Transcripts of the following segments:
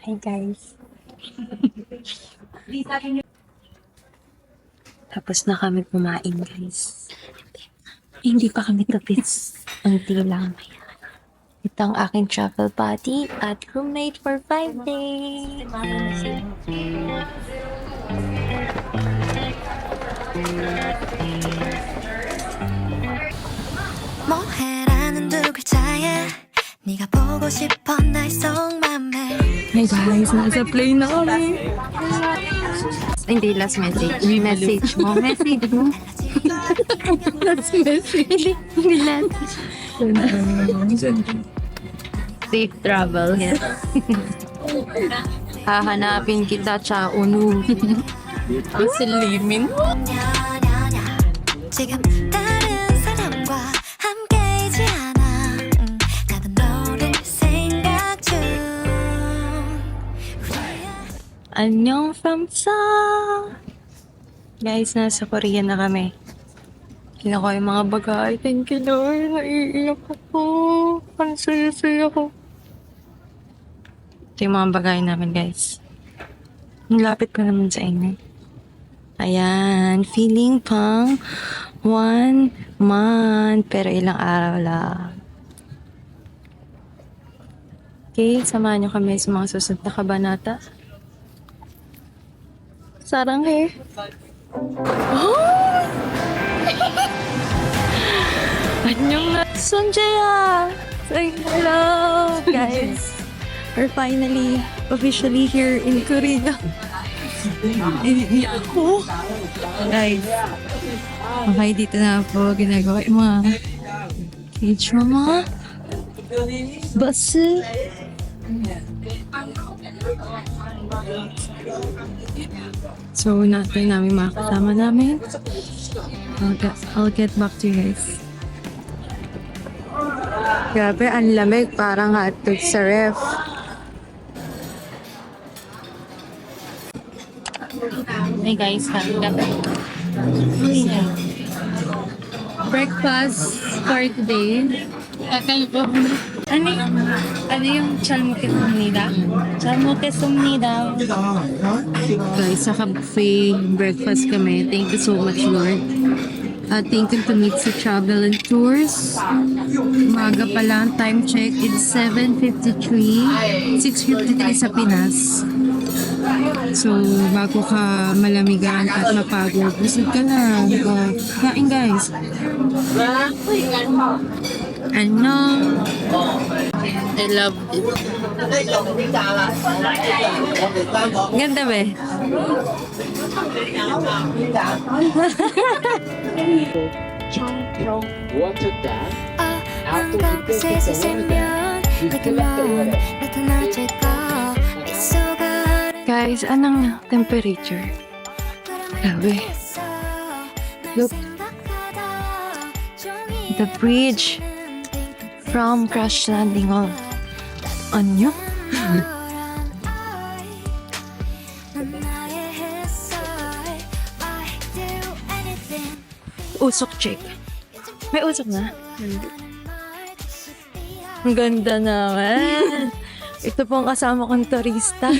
Hi guys. Tapos na kami kumain guys. Hindi pa kami tapos. Unti lang. Ito ang aking travel buddy at roommate for 5 days. 뭐해라는 두 글자에 네가 보고 싶어 날 속맘에. Hey guys, nasa plane na kami. Hindi, last message. Message mo. Message mo. Last message. Hindi last. Safe travel. Yes. Hahanapin kita, Chaunu. Ang silimin. 지금 다른 사람과 함께이지 않아. 나도 너를 생각 중. Annyeong from Seoul. Guys, nasa Korea na kami. Kila ko yung mga bagay. Thank you, Lord. Naiiyak ako. Ang saya-saya ko. Ito yung mga bagay namin, guys. Ang lapit ko naman sa inyo. Ayan. Feeling pang 1 month. Pero ilang araw lang. Okay, samahan nyo kami sa mga susunod na kabanata. Sarang hair. Oh! Annyeong na Sonjaya! Say hello, guys. We're finally officially here in Korea. Iniiyak ko. Guys, okay, dito na po ginagawa yung mga K-drama. Bus. So, natin namin mga kasama namin. I'll get back to you guys. Grabe, ang lamig. Parang hotdog sa ref. Hey guys, breakfast for today. Ano yung 찰먹겠습니다? 찰먹겠습니다. Guys, saka buffet breakfast kami. Thank you so much, Lord. Thank you to Mitsu Travel and Tours. Umaga pa lang, time check, it's 7:53. 6:53 sa Pinas. So, bago ka malamigan at mapagod, busog ka na. Kain, guys. Ano? I love it. Ganda ba? Water dam 뭔가 셋이 세면 내게만 나타나질까 미소가 Guys, anong temperature? Grabe. Look. The bridge from crash landing on Anyo? Usok check. May usok na? Ang ganda naman. Ito po ang kasama kong turista.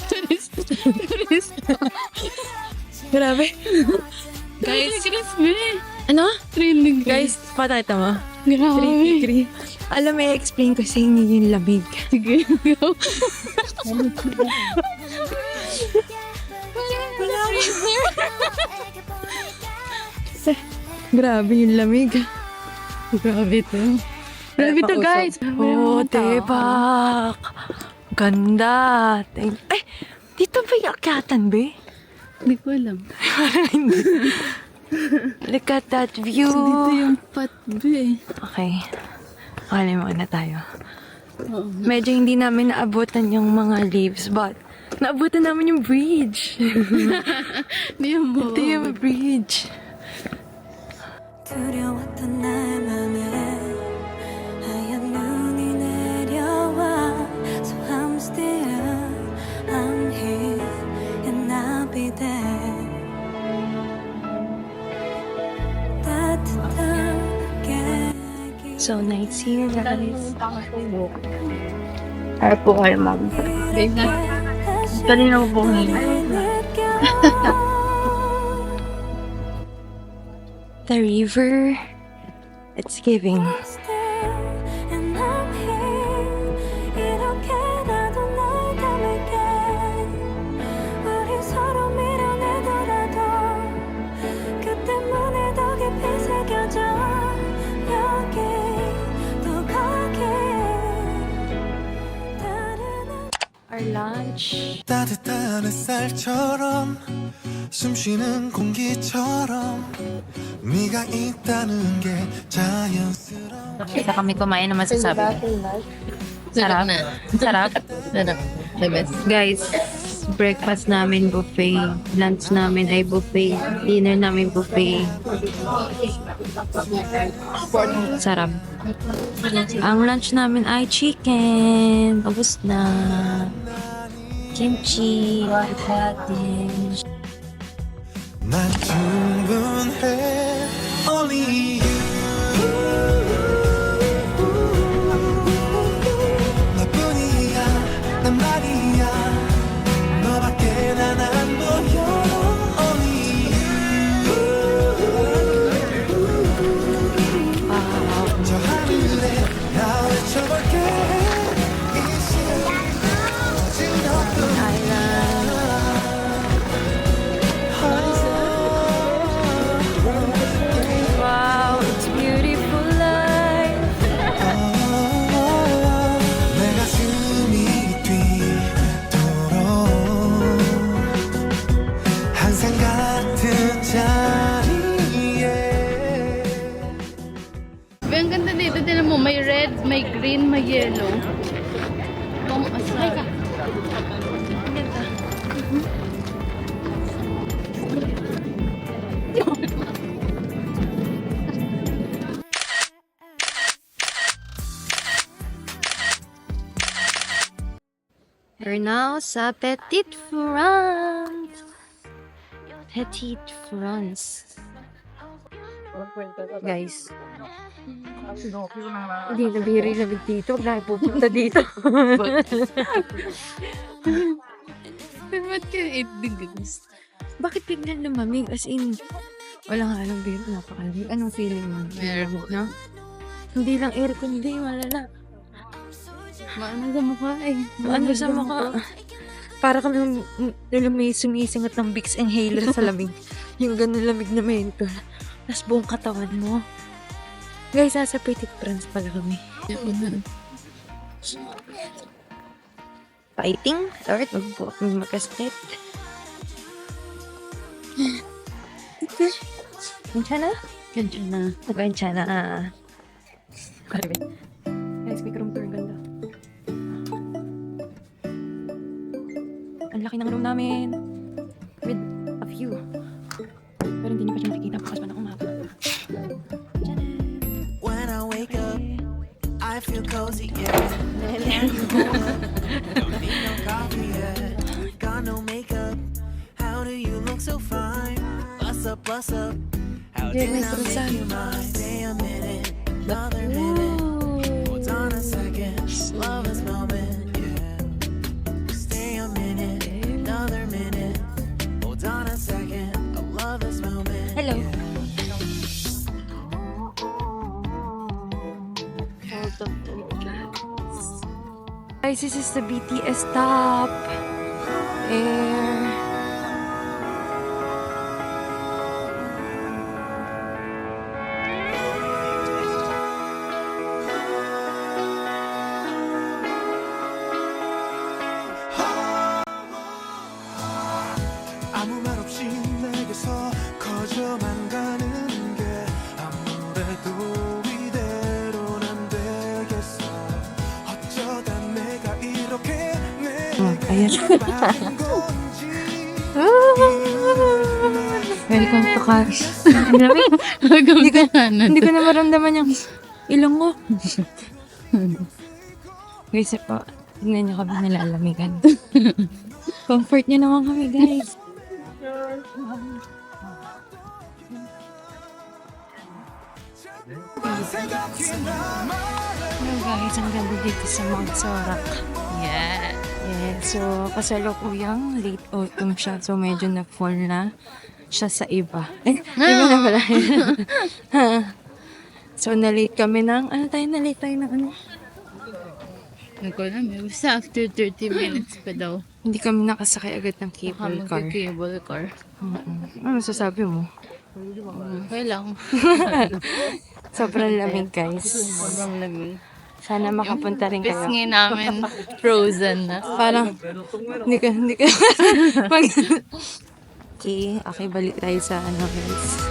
Turista. Grabe. Guys. Ano? Training. Guys, patata mo. Grabe. 3 degree. Alam, may explain ko sa inyo yung lamig. Sige. Grabe yung lamig. Grabe to. Grabe to, guys. Oh, tebak. Ganda. Ay, dito ba yung akyatan, be? Hindi ko alam. Look at that view. Dito yung patbe. Okay. Okay, muna tayo. Medyo hindi namin naabutan yung mga leaves, but naabutan namin yung bridge. Hindi yung buo. Ito yung bridge. 두려웠던 나의 맘에 하얀 눈이 내려와. So I'm still, I'm here and I'll be there. 따뜻한 객기 So nice here, guys. Para po kayo, ma'am. Babe na. Kanina ko po The river, it's giving. And I'm here 이렇게라도 널 담을게 우리 서로 밀어내더라도 그 때문에 더 깊이 새겨져 여기 또 거기 다른 Our lunch. 따뜻한 햇살처럼 숨쉬는 공기처럼 네가 있다는 게 자연스러워. Kaya kami kumain na masasabi. Sarap. Sarap. Sarap. The best. Guys, breakfast namin buffet. Lunch namin ay buffet. Dinner namin buffet. Sarap. Ang lunch namin ay chicken. Ubus na. Kimchi. Dish. 난 충분해 Only you 너뿐이야 난 말이야 너밖에 난 안 보여 Only you 저 하늘에 나 외쳐볼게 이 시간 어지럽던 Wow, it's beautiful life. 내 가슴이 뛰도록 항상 같은 자리에 Ang ganda dito. Tinan mo, may red, may green, may yellow. Ay ka. We're now sa Petite France. Petite France. Guys. Hindi na biri lamig dito. Huwag na pupunta dito. Ba't ka guys? Bakit biglang lumamig? As in, wala nga alam biro. Napakalamig. Anong feeling mo? Meron. No? Hindi lang aircon, hindi. Malala. Maano sa mukha eh. Ano sa mukha? Para kami may sumisingat ng Vicks inhaler sa lamig. Yung ganun lamig na menthol. Tapos buong katawan mo. Guys, nasa Petite France pala kami. Fighting? Lord, wag po kami magkastit. Kanchana? Kanchana. Kanchana. Guys, may room tour. Ganda. Ang laki ng room namin. With a view. Pero hindi niyo pa siya makikita bukas pa na umaga. When I wake up I feel cozy, yeah. Don't need no coffee yet. Got no makeup. How do you look so fine? Bust up, bust up. How did I make you mine? Stay a minute, another minute. Hold on a second, love this moment, yeah. Stay a minute, another minute. Hold on a second, I love this moment. Hello. Guys, this is the BTS stop. Air. 아무 말 없이 내게서 커져만 가 Ayan. Welcome to Cars. Hindi ko na maramdaman yung ilong ko. Guys, po, tignan niyo kami nalalamigan. Comfort niyo naman kami, guys. Hello guys, ang ganda dito sa Mount Sorak. Yeah. Yeah, so kasalukuyang late autumn siya. So medyo na-fall na siya sa iba. Iba na pala. So na-late kami ng, na-late tayo ng ano? Hindi ko alam. Basta after 30 minutes pa daw. Hindi kami nakasakay agad ng cable car. Cable car. Ano sasabi mo? Okay lang. Sobrang lamig guys. Sobrang lamig. Sana makapunta rin kayo. Pisngi namin frozen na. Parang, hindi ka. Okay, balik tayo sa ano guys.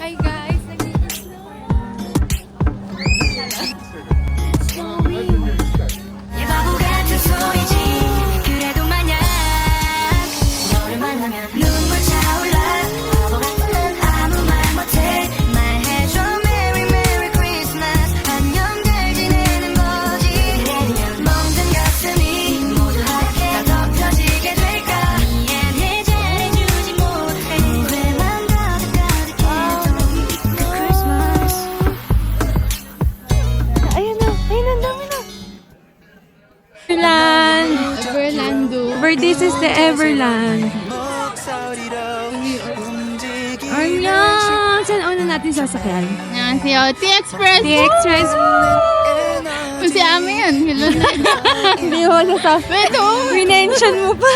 Hi guys! 바보 같은 소리지 그래도 마냥 너를 만나면 눈물 차올라 바보 같은 난 아무 말 못해 말해줘 Merry Merry Christmas 안녕 잘 지내는 거지 멍든 가슴이 모두 하얗게 다 덮여지게 될까 미안해 잘해주지 못해 후회만 가득가득해 Christmas Ayun na, ang dami na. Everland! Orlando. Where this is the Everland. Ayan! Saan una natin sasakyan? Yan si T-Express. T-Express. Kung si Ami yan. Hilon na. Hindi mo nasabi. Wait, oh. Minention mo pa.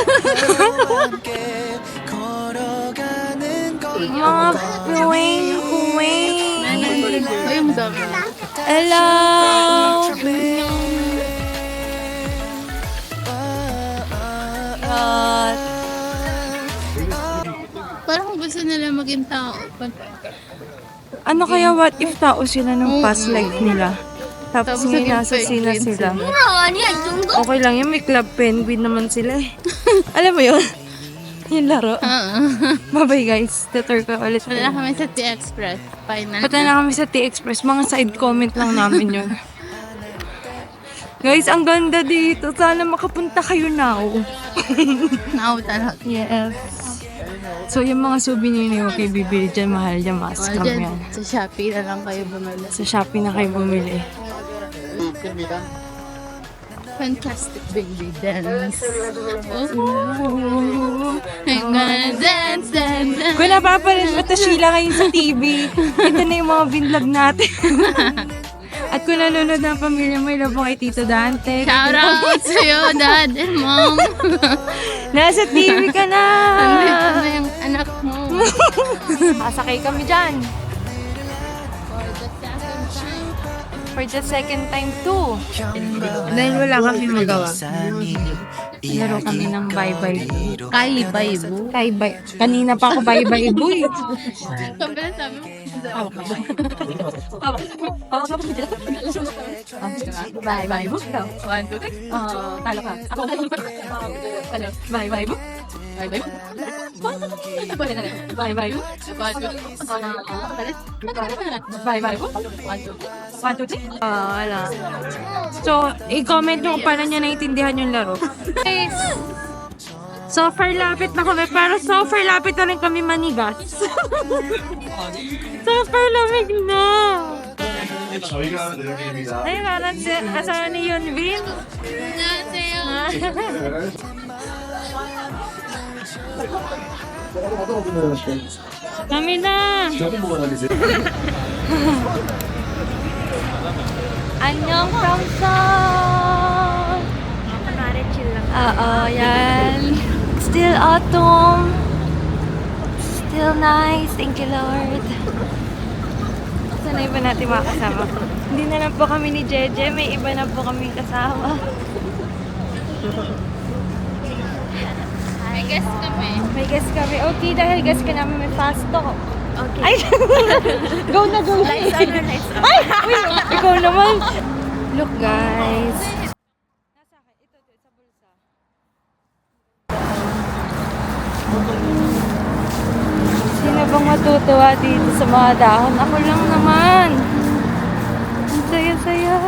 Mga puwing. Ay, ang dami. Hello! Parang gusto nila maging tao. Ano kaya what if tao sila ng past life nila? Tapos Tapos ngayon naging nasa fake sila din sila. sila. Okay lang yan, may club penguin naman sila eh. Alam mo yun? Yung laro. Bye-bye guys. Tutor ko ulit. Wala na kami sa T-Express. Final Punta na kami sa T-Express. Mga side comment lang namin yun. Guys, ang ganda dito. Sana makapunta kayo now. Nauta lahat. Yes. So, yung mga souvenir na yung kayo bibili dyan, mahal dyan, mga O, scam dyan, yan. sa Shopee na lang kayo bumili. Sa Shopee na kayo bumili. Fantastic baby dance. Oh, I'm gonna dance, dance, dance. Kung napapalit mo ito Sheila ngayon sa TV, ito na yung mga vinlog natin. At kung nanonood ng pamilya mo, ilo po kay Tito Dante. Shout out sa'yo, dad and mom. Nasa TV ka na! Nandito na yung anak mo. Sasakay kami dyan. For the second time too. Dahil wala kami magawa. Laro kami ng bye-bye. Kay Baibo. Bye-bye. Kanina pa ako bye-bye boy. Sabi na sabi mo. Bye-bye boy. One, two, three. Talo ka. Ako. Bye-bye boy. Bye-bye boy. Bye-bye boy. One, two, three. Bye-bye boy. One, two, three. 1, 2, 3? Wala. So, i-comment nyo kung paano nyo naintindihan yung laro. Guys, so far lapit na kami, pero so far lapit na rin kami manigas. So far lamig na. 저희가 하는 내용입니다. Ay, parang asawa ni Yunbin. 안녕하세요. Kami na. 저도 뭐가 나겠어요? Annyeong Samsung! Oo, yan. Still autumn. Still nice. Thank you, Lord. na iba natin mga kasama. Hindi na lang po kami ni Jeje, may iba na po kami kasama. May guest kami. May guest kami. Okay, dahil guest ka namin, may fast talk. Okay. Ay! Go na, go na. Lights on, lights on. Ay! Uy, ikaw naman. Look, guys. Nasa akin. Ito, sa bulsa. Sino bang matutuwa dito sa mga dahon? Ako lang naman. Ang saya-saya.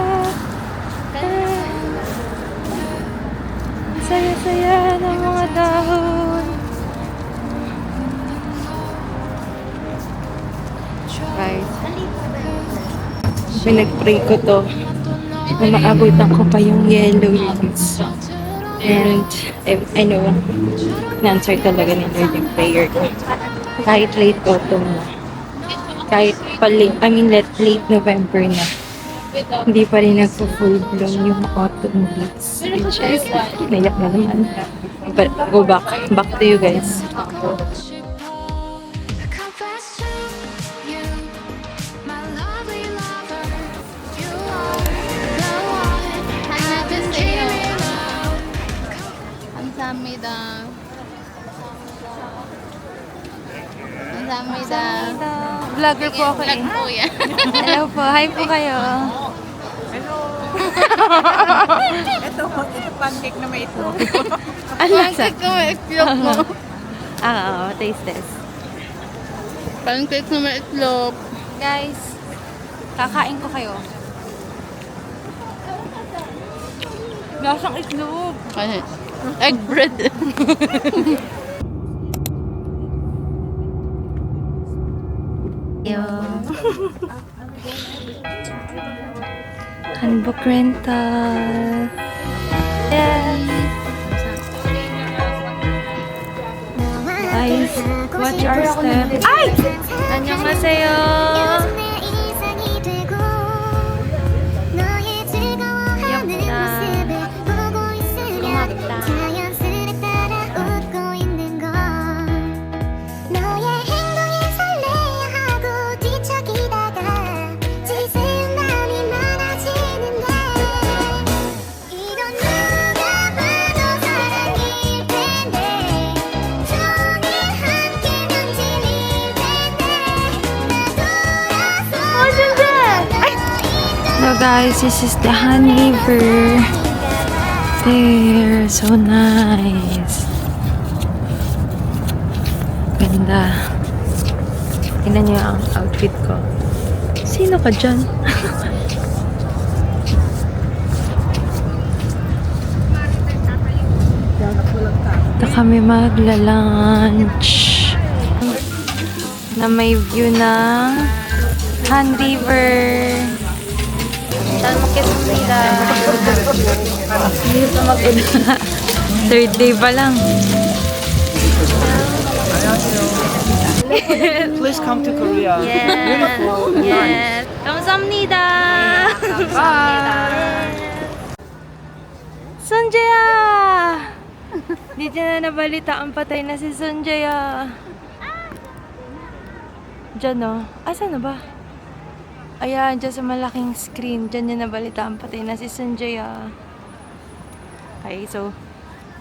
Ang saya-saya ng mga dahon. Guys, pinag-pray ko to na maabutan ko pa yung yellow leaves. And I know, na-answer talaga ni Lord yung prayer ko. Kahit late autumn na. Kahit pa late, late November na. Hindi pa rin nagpo-full bloom yung autumn leaves. Which is, nayak na naman. But go back to you guys. Confess to you, my lovely lover. You are the one I've been dreaming of. 감사합니다. 감사합니다. Vlogger po ako eh. po yan. Hello po. Hi po kayo. Ito pancake na may itlog. Ano lasa? Pancake na may itlog mo. Taste test. Pancake na may itlog. Guys, kakain ko kayo. Lasang itlog. Ano? Egg bread. Handbook rental. Yes. Guys, watch our step. Ay! 안녕하세요. So guys, this is the Han River. There, so nice. Ganda. Tingnan niyo ang outfit ko. Sino ka dyan? Ito kami magla-lunch na may view ng Han River. Saan makikita? Hindi pa mag-una. Third day pa lang. Please come to Korea. Yes. Yes. 감사합니다. Bye. Sunjaya! Dito na nabalita ang patay na si Sunjaya. Diyan no? Asan na ba? Ayan, dyan sa malaking screen. Dyan niya nabalita ang patay na si Sunjaya. Okay, so,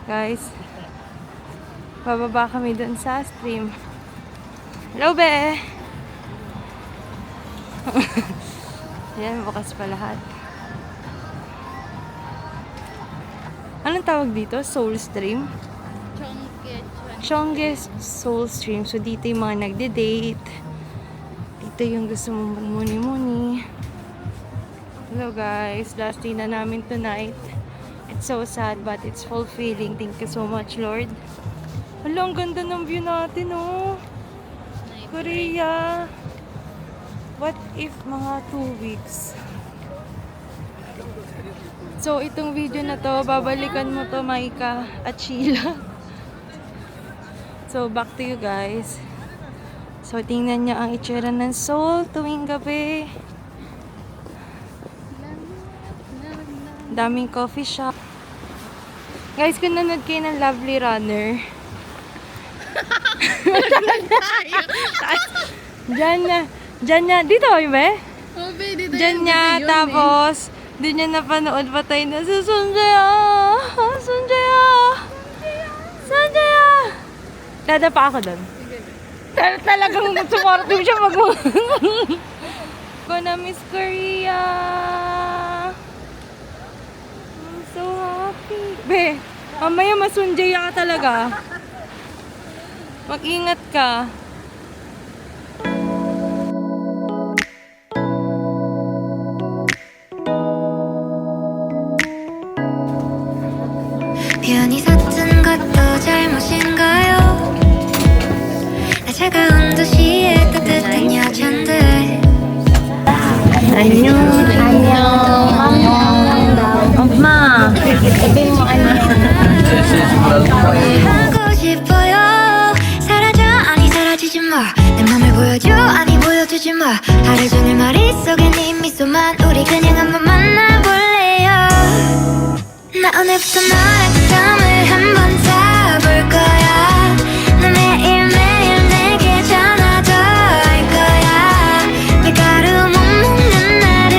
guys, bababa kami dun sa stream. Hello, be! Ayan, bukas pa lahat. Anong tawag dito? Soul Stream? Chongge Soul Stream. So, dito yung mga nagde-date. Dito yung gusto mong magmuni-muni. Hello guys, last day na namin tonight. It's so sad but it's fulfilling. Thank you so much, Lord. Hala, ang ganda ng view natin, oh. Korea. What if mga 2 weeks? So, itong video na to, babalikan mo to, Maika at Sheila. So, back to you guys. So, tingnan niyo ang itsura ng Seoul tuwing gabi. Daming coffee shop. Guys, kung nanood kayo ng Lovely Runner. Diyan na. Dito, ba? Oh, babe, dito Diyan yun, niya, dito yun, tapos, di niya napanood pa tayo na si Sunjaya! Sunjaya! Sunjaya! Dada pa ako doon. Talagang supportive siya mag Ko na Miss Korea! I'm so happy. Be, mamaya masunjaya ka talaga. Mag-ingat ka. 편히 섰던 것도 잘못인가요? 나 차가운 도시의 따뜻한 여잔들 안녕. 엄마. 하고 싶어요. 사라져 아니 사라지지 마내 맘을 보여줘 아니 보여주지 마 하루 종일 머릿속에 네 미소만 우리 그냥 한번 만나볼래요. 나 오늘부터 너랑 썸을 한번 타볼 거야. 너 매일매일 내게 전화도 할 거야. 밀가루 못 먹는 나를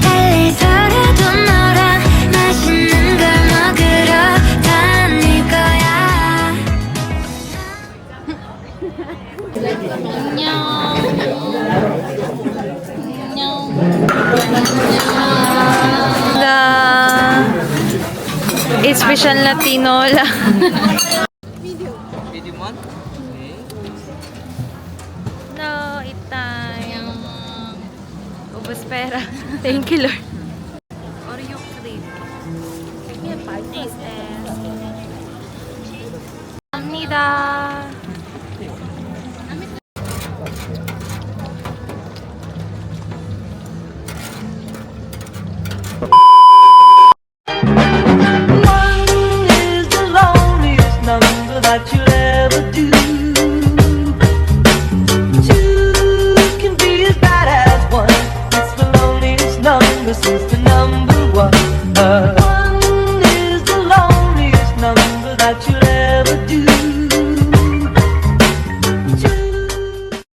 달래서라도 너랑 맛있는 걸 먹으러 다닐 거야. Special na tinola. No, eat time. Ubus pera. Thank you, Lord. Oreo cream. Taste test. 감사합니다.